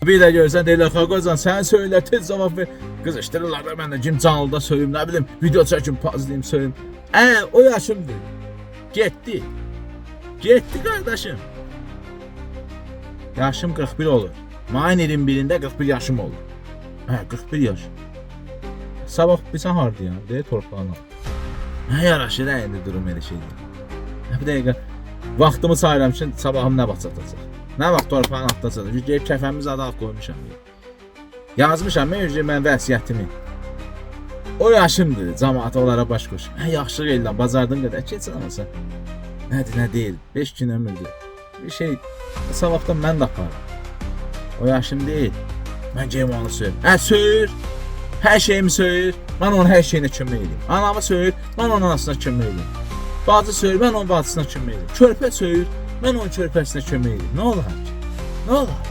Bir də görsən deyirlər, Xaqozan sən söylə, tez cavab ver. Qızışdırırlar da mən də kim canlıda söyləyim, nə bilim, video çəkim, pazlayım, söyləyim. O yaşımdır. Getdi. Getdi qardaşım. Yaşım 41 olur. Mayın 21-də 41 yaşım olur. 41 yaş. Sabah bilsən hardayam, deyə torpağına. Nə yaraşır indi durum elə şeydir. Bir dəqiqə, vaxtımı sayıram ki, sabahım nə vaxt çatacaq. Nə vaxt torpağın altına çatacaq. Gəlib kəfəmiz adaq qoymuşam. Yazmışam mən vəsiyyətimi. O yaşımdır, cəmaat onlara baş qoş. Yaxşılıq eləyirəm, bazardığım qədər keçin anasa. Nədir, nə deyil, 5 gün ömürdür. Bir şey, sabahdan mən də aparım. O yaşım deyil. Mən geyim onu söyür. Söyür. Hər şeyimi söyür. Mən onun hər şeyinə kömək edeyim. Anamı söyür. Mən onun anasına kömək edeyim. Bacı söyür. Mən onun bacısına kömək edeyim. Körpə söyür. Mən onun körpəsinə kömək edeyim. Nə olar ki? Nə olar?